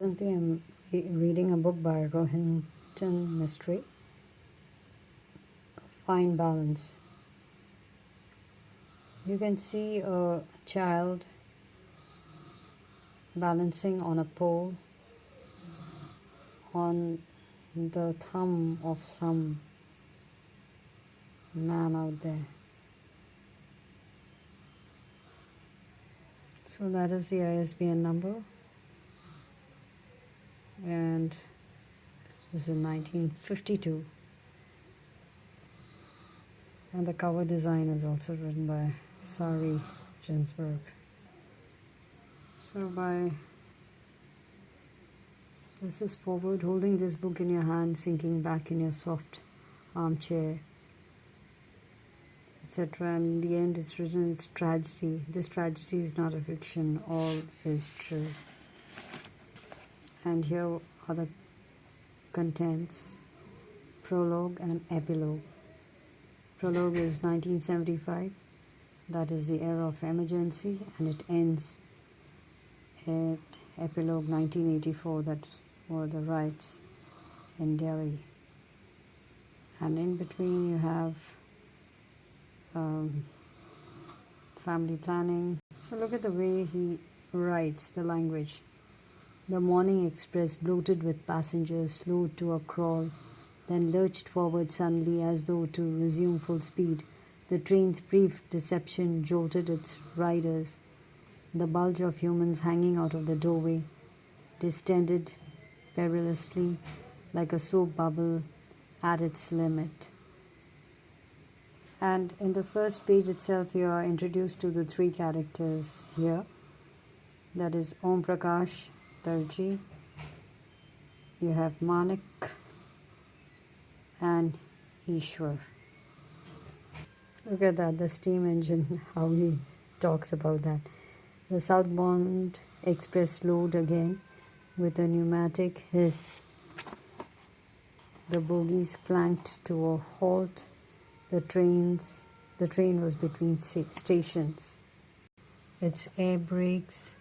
Currently, I'm reading a book by Rohinton, Mistry, Fine Balance. You can see a child balancing on a pole on the thumb of some man out there. So that is the ISBN number, and it was in 1952. And the cover design is also written by Sari Ginsberg. So this is forward, holding this book in your hand, sinking back in your soft armchair, etc. And in the end it's written, it's tragedy. This tragedy is not a fiction, all is true. And here are the contents, prologue and epilogue. Prologue is 1975, that is the era of emergency, and it ends at epilogue 1984, that were the riots in Delhi. And in between you have family planning. So look at the way he writes, the language. The morning express, bloated with passengers, slowed to a crawl, then lurched forward suddenly as though to resume full speed. The train's brief deception jolted its riders. The bulge of humans hanging out of the doorway distended perilously like a soap bubble at its limit. And in the first page itself, you are introduced to the three characters here. That is Om Prakash Darji, you have Manik, and Ishwar. Look at that, the steam engine, how he talks about that. The southbound express slowed again with a pneumatic hiss. The bogies clanked to a halt. The train was between stations. Its air brakes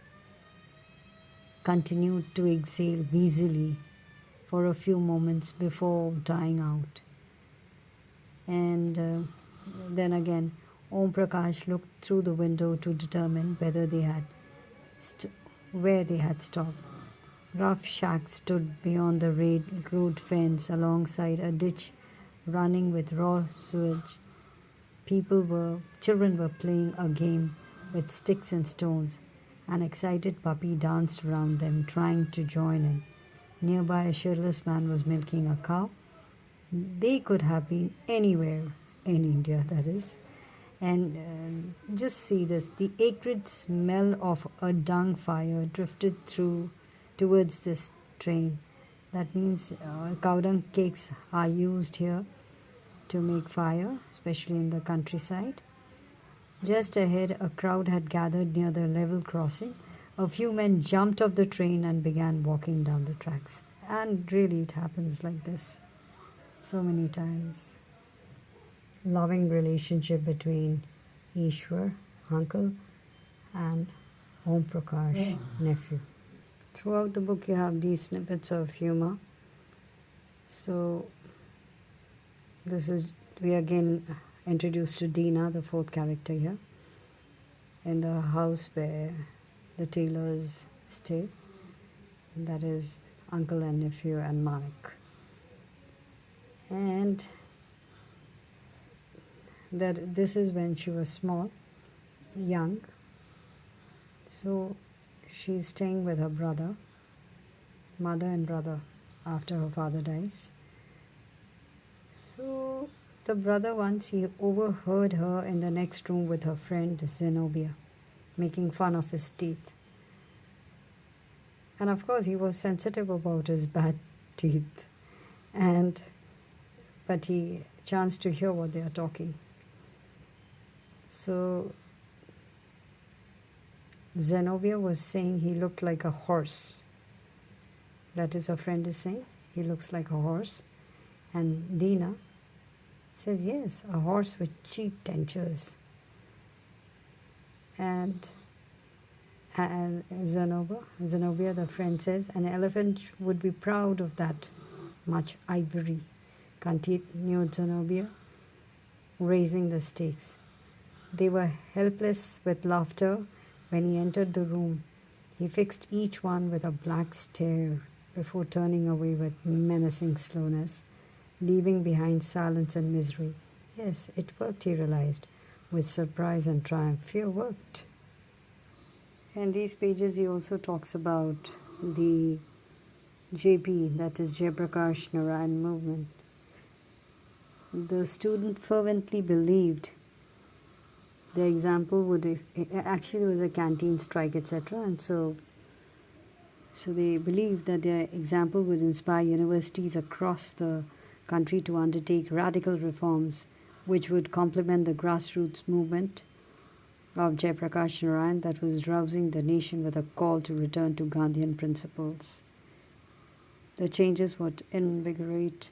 continued to exhale wheezily for a few moments before dying out. And then again, Om Prakash looked through the window to determine whether they had where they had stopped. Rough shacks stood beyond the road fence alongside a ditch running with raw sewage. Children were playing a game with sticks and stones. An excited puppy danced around them, trying to join in. Nearby, a shirtless man was milking a cow. They could have been anywhere in India, that is. And just see this, the acrid smell of a dung fire drifted towards this train. That means cow dung cakes are used here to make fire, especially in the countryside. Just ahead, a crowd had gathered near the level crossing. A few men jumped off the train and began walking down the tracks. And really, it happens like this so many times. Loving relationship between Ishwar, uncle, and Om Prakash, nephew. Throughout the book, you have these snippets of humor. So, we again introduced to Dina, the fourth character here, in the house where the tailors stay. And that is uncle and nephew and Manik. And that this is when she was small, young. So she's staying with her brother, mother and brother, after her father dies. So the brother once, he overheard her in the next room with her friend Zenobia, making fun of his teeth. And of course he was sensitive about his bad teeth, but he chanced to hear what they are talking. So Zenobia was saying he looked like a horse. That is, her friend is saying he looks like a horse. And Dina says, yes, a horse with cheap dentures. And Zenobia, the friend says, an elephant would be proud of that much ivory, continued Zenobia, raising the stakes. They were helpless with laughter when he entered the room. He fixed each one with a black stare before turning away with menacing slowness, leaving behind silence and misery. Yes, it worked, he realized, with surprise and triumph. Fear worked. In these pages, he also talks about the JP, that is Jayaprakash Narayan movement. The student fervently believed the example would, actually there was a canteen strike, etc. And so they believed that their example would inspire universities across the country to undertake radical reforms which would complement the grassroots movement of Jayaprakash Narayan that was rousing the nation with a call to return to Gandhian principles. The changes would invigorate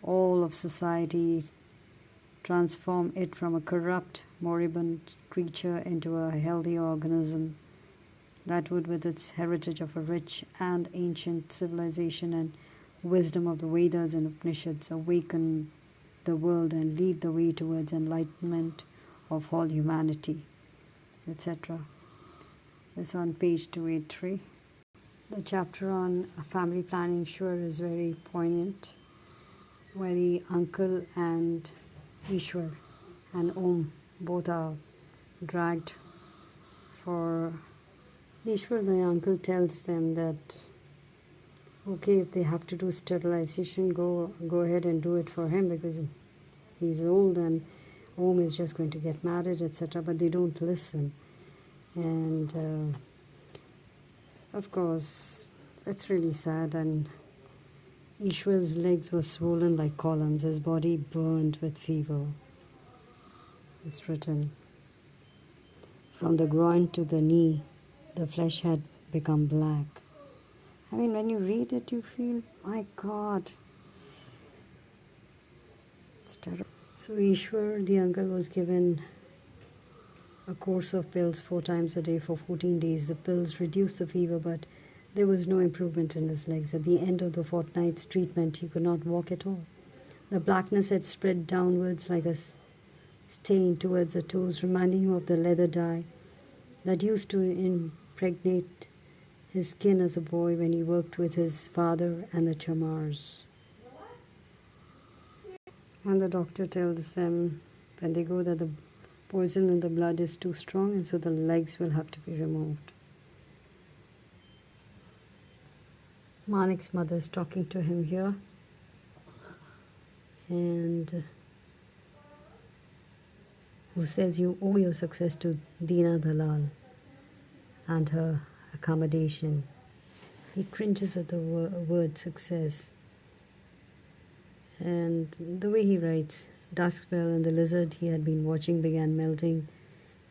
all of society, transform it from a corrupt, moribund creature into a healthy organism that would, with its heritage of a rich and ancient civilization and wisdom of the Vedas and Upanishads, awaken the world and lead the way towards enlightenment of all humanity, etc. It's on page 283. The chapter on family planning sure is very poignant, where the uncle and Ishwar and Om both are dragged for Ishwar. The uncle tells them that okay, if they have to do sterilization, go ahead and do it for him because he's old and Om is just going to get married, etc. But they don't listen. And of course, it's really sad. And Ishwar's legs were swollen like columns, his body burned with fever. It's written, from the groin to the knee, the flesh had become black. I mean, when you read it, you feel, my God, it's terrible. So Ishwar, the uncle, was given a course of pills 4 times a day for 14 days. The pills reduced the fever, but there was no improvement in his legs. At the end of the fortnight's treatment, he could not walk at all. The blackness had spread downwards like a stain towards the toes, reminding him of the leather dye that used to impregnate his skin as a boy when he worked with his father and the chamars. And the doctor tells them when they go that the poison in the blood is too strong, and so the legs will have to be removed. Manik's mother is talking to him here, and who says you owe your success to Deena Dalal and her accommodation. He cringes at the word success. And the way he writes, dusk fell and the lizard he had been watching began melting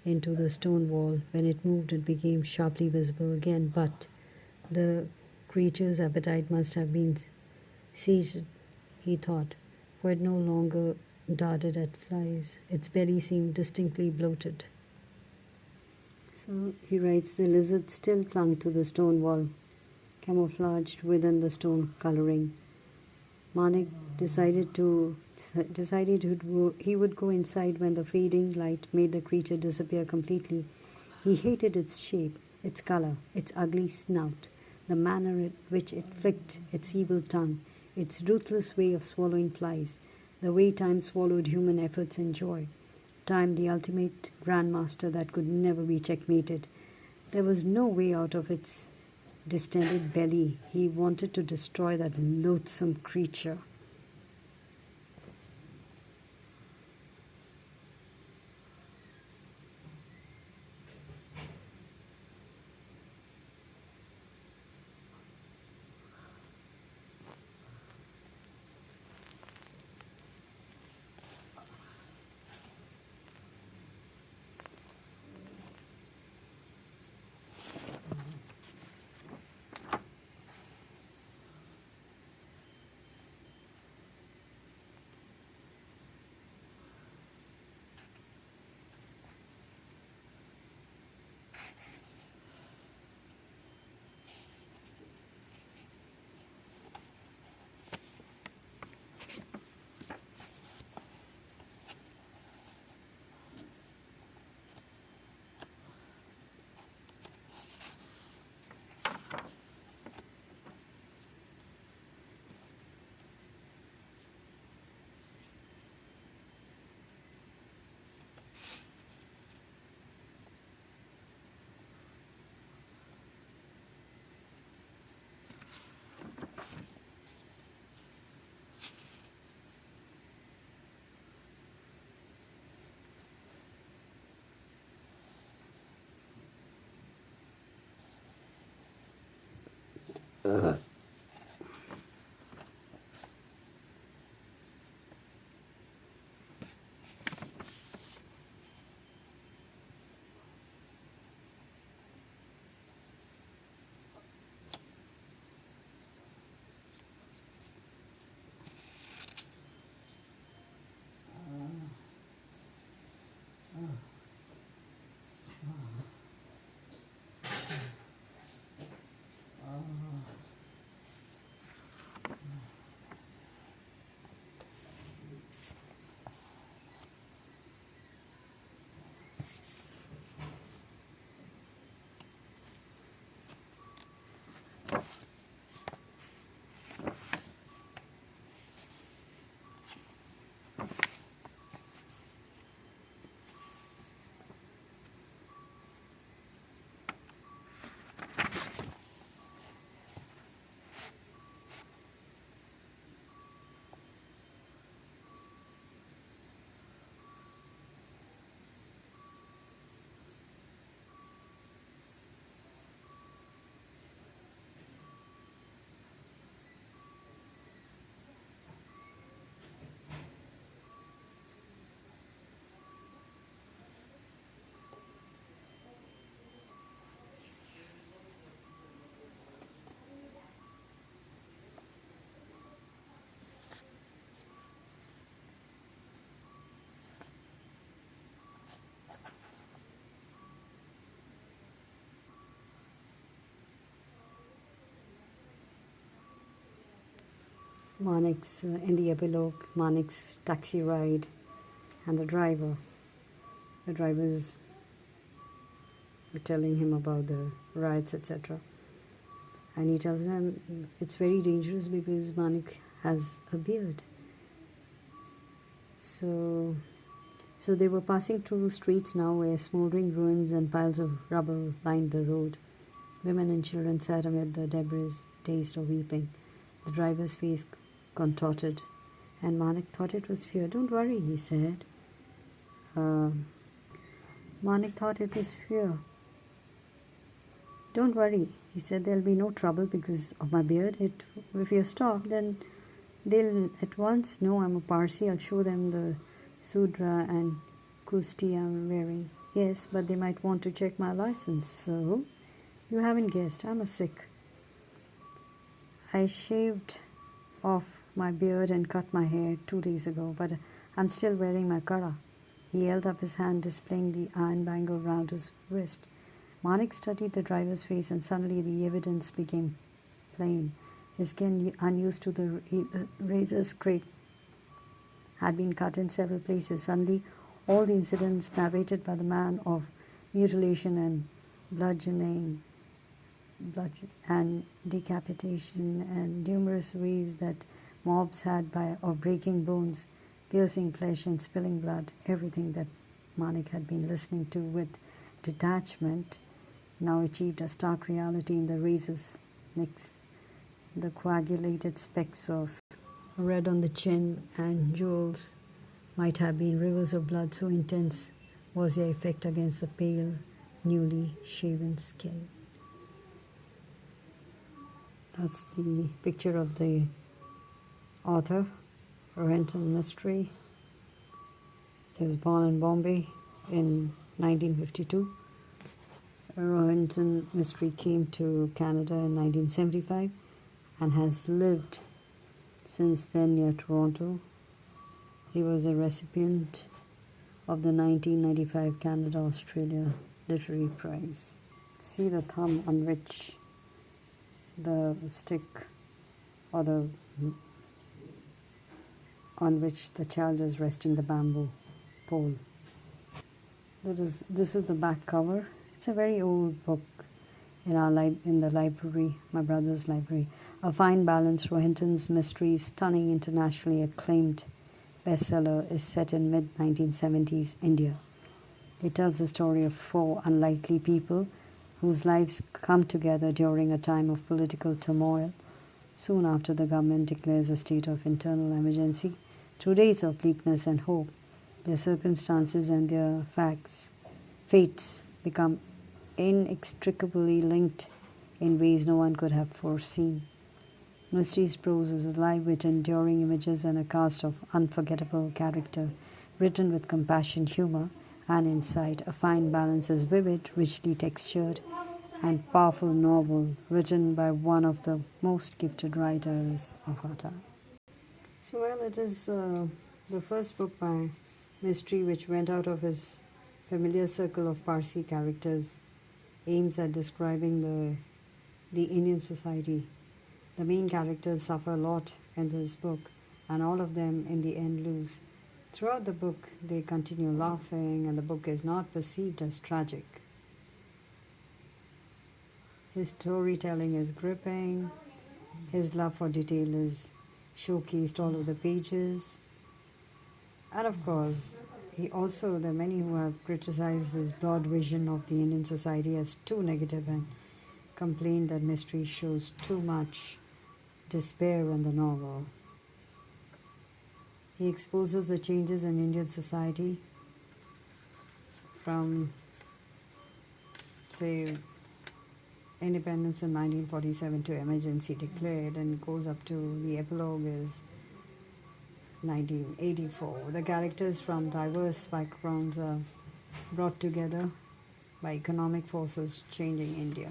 into the stone wall. When it moved, it became sharply visible again, but the creature's appetite must have been sated, he thought, for it no longer darted at flies. Its belly seemed distinctly bloated. So he writes, the lizard still clung to the stone wall, camouflaged within the stone colouring. Manik decided he would go inside when the fading light made the creature disappear completely. He hated its shape, its colour, its ugly snout, the manner in which it flicked its evil tongue, its ruthless way of swallowing flies, the way time swallowed human efforts and joy. Time, the ultimate grandmaster that could never be checkmated. There was no way out of its distended belly. He wanted to destroy that loathsome creature. Manik's, in the epilogue, Manik's taxi ride and the drivers were telling him about the riots, etc. And he tells them it's very dangerous because Manik has a beard. So they were passing through streets now where smoldering ruins and piles of rubble lined the road. Women and children sat amid the debris, dazed or weeping. The driver's face contorted, and Manik thought it was fear. "Don't worry," he said. Manik thought it was fear. "Don't worry," he said, "there'll be no trouble because of my beard. If you're stopped, then they'll at once know I'm a Parsi. I'll show them the Sudra and Kusti I'm wearing. Yes, but they might want to check my license. So, you haven't guessed, I'm a Sikh. I shaved off my beard and cut my hair 2 days ago, but I'm still wearing my kara." He held up his hand, displaying the iron bangle round his wrist. Manik studied the driver's face, and suddenly the evidence became plain. His skin, unused to the razor scrape, had been cut in several places. Suddenly, all the incidents narrated by the man of mutilation and bludgeoning and decapitation, and numerous ways that mobs had of breaking bones, piercing flesh, and spilling blood, everything that Manik had been listening to with detachment, now achieved a stark reality in the razor's necks. The coagulated specks of red on the chin and jewels might have been rivers of blood, so intense was their effect against the pale, newly shaven skin. That's the picture of the author, Rohinton Mistry. He was born in Bombay in 1952. Rohinton Mistry came to Canada in 1975 and has lived since then near Toronto. He was a recipient of the 1995 Canada-Australia Literary Prize. See the thumb on which the stick or on which the child is resting the bamboo pole. This is the back cover. It's a very old book in the library, my brother's library. A fine balance, Rohinton's Mistry, stunning, internationally acclaimed bestseller, is set in mid-1970s India. It tells the story of 4 unlikely people whose lives come together during a time of political turmoil, soon after the government declares a state of internal emergency. Through days of bleakness and hope, their circumstances and their fates become inextricably linked in ways no one could have foreseen. Mistry's prose is alive with enduring images and a cast of unforgettable character, written with compassion, humor, and insight. A fine balance is vivid, richly textured, and powerful novel written by one of the most gifted writers of our time. So, well, it is the first book by Mistry which went out of his familiar circle of Parsi characters, aims at describing the Indian society. The main characters suffer a lot in this book, and all of them in the end lose. Throughout the book, they continue laughing, and the book is not perceived as tragic. His storytelling is gripping, his love for detail is showcased all over the pages, and of course, there are many who have criticized his broad vision of the Indian society as too negative and complained that Mistry shows too much despair in the novel. He exposes the changes in Indian society from, say, independence in 1947 to emergency declared, and goes up to the epilogue is 1984. The characters from diverse backgrounds are brought together by economic forces changing India.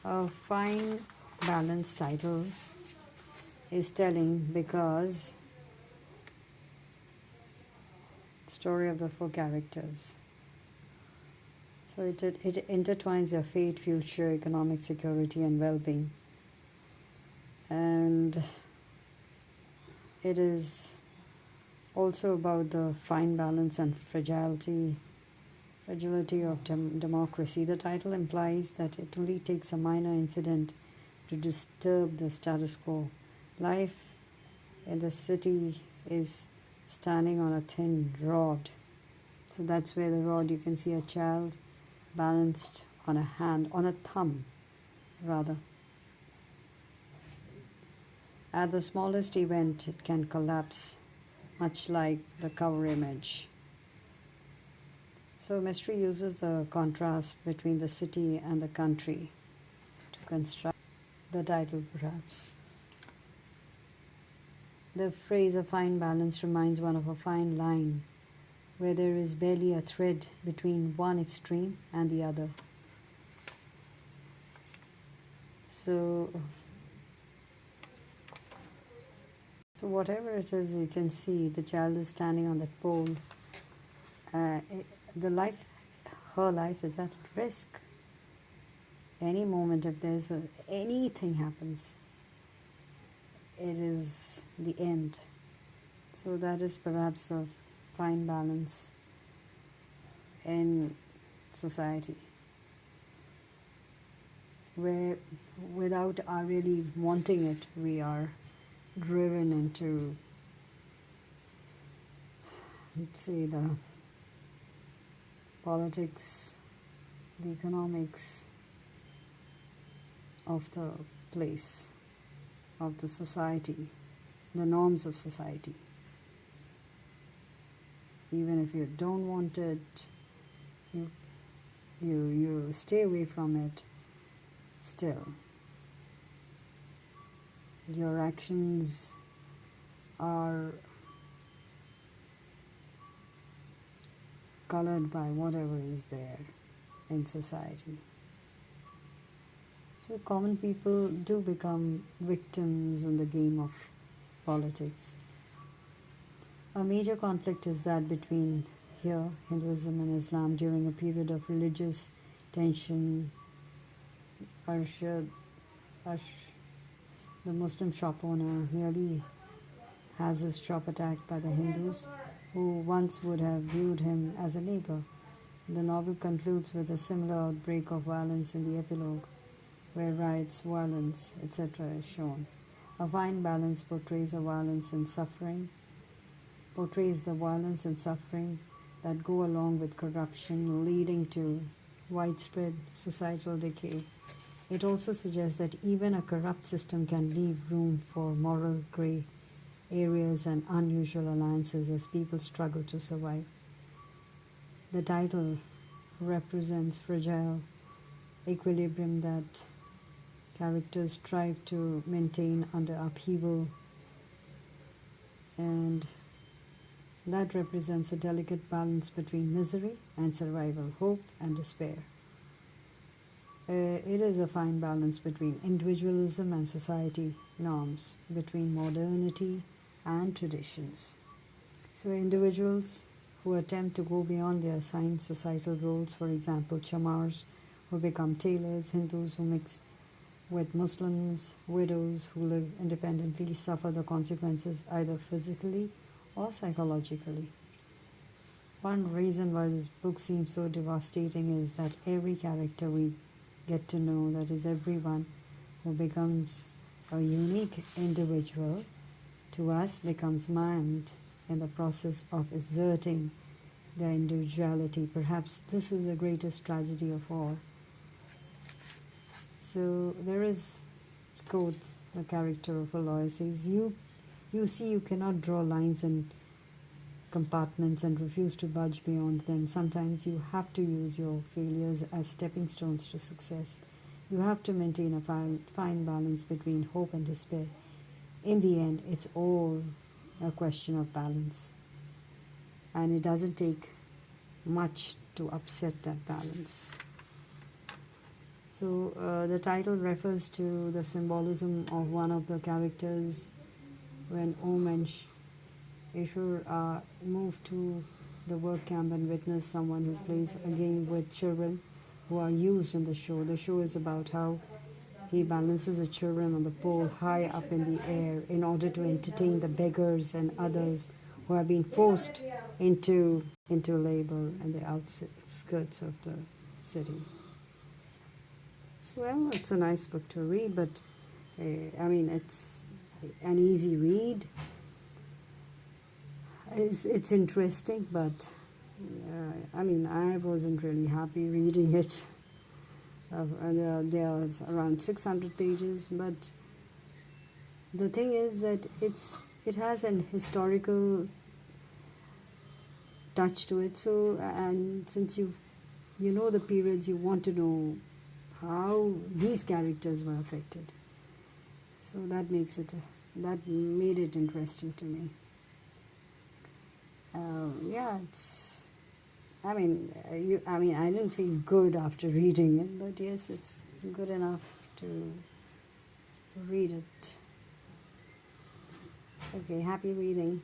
A fine, balanced title is telling because story of the four characters. So it intertwines their fate, future, economic security, and well-being. And it is also about the fine balance and fragility of democracy. The title implies that it only takes a minor incident to disturb the status quo. Life in the city is standing on a thin rod. So that's where the rod, you can see a child balanced on a thumb rather. At the smallest event, it can collapse, much like the cover image. So Mistry uses the contrast between the city and the country to construct the title, perhaps. The phrase "a fine balance" reminds one of a fine line, where there is barely a thread between one extreme and the other. So whatever it is, you can see the child is standing on that pole. Her life is at risk. Any moment, if anything happens, it is the end. So that is perhaps a fine balance in society, where without our really wanting it, we are driven into, let's say, the politics, the economics of the place, of the society, the norms of society. Even if you don't want it, you stay away from it. Still, your actions are colored by whatever is there in society. So common people do become victims in the game of politics. A major conflict is that between Hinduism and Islam during a period of religious tension. The Muslim shop owner nearly has his shop attacked by the Hindus, who once would have viewed him as a neighbor. The novel concludes with a similar outbreak of violence in the epilogue, where riots, violence, etc. is shown. A fine balance portrays the violence and suffering that go along with corruption, leading to widespread societal decay. It also suggests that even a corrupt system can leave room for moral grey areas and unusual alliances as people struggle to survive. The title represents fragile equilibrium that characters strive to maintain under upheaval, and that represents a delicate balance between misery and survival, hope and despair. It is a fine balance between individualism and society norms, between modernity and traditions. So individuals who attempt to go beyond their assigned societal roles, for example, chamars who become tailors, Hindus who mix with Muslims, widows who live independently, suffer the consequences either physically or psychologically. One reason why this book seems so devastating is that every character we get to know, that is everyone who becomes a unique individual to us, becomes maimed in the process of asserting their individuality. Perhaps this is the greatest tragedy of all. So there is, quote, the character of a lawyer says, you see, you cannot draw lines and compartments and refuse to budge beyond them. Sometimes you have to use your failures as stepping stones to success. You have to maintain a fine balance between hope and despair. In the end, it's all a question of balance. And it doesn't take much to upset that balance. So the title refers to the symbolism of one of the characters when Om and Ishur move to the work camp and witness someone who plays a game with children who are used in the show. The show is about how he balances the children on the pole high up in the air in order to entertain the beggars and others who are being forced into labor in the outskirts of the city. So, well, it's a nice book to read, but it's an easy read. It's interesting, but I wasn't really happy reading it. There's around 600 pages, but the thing is that it has an historical touch to it. So, and since you know the periods, you want to know how these characters were affected. So that made it interesting to me. I didn't feel good after reading it, but yes, it's good enough to read it. Okay, happy reading.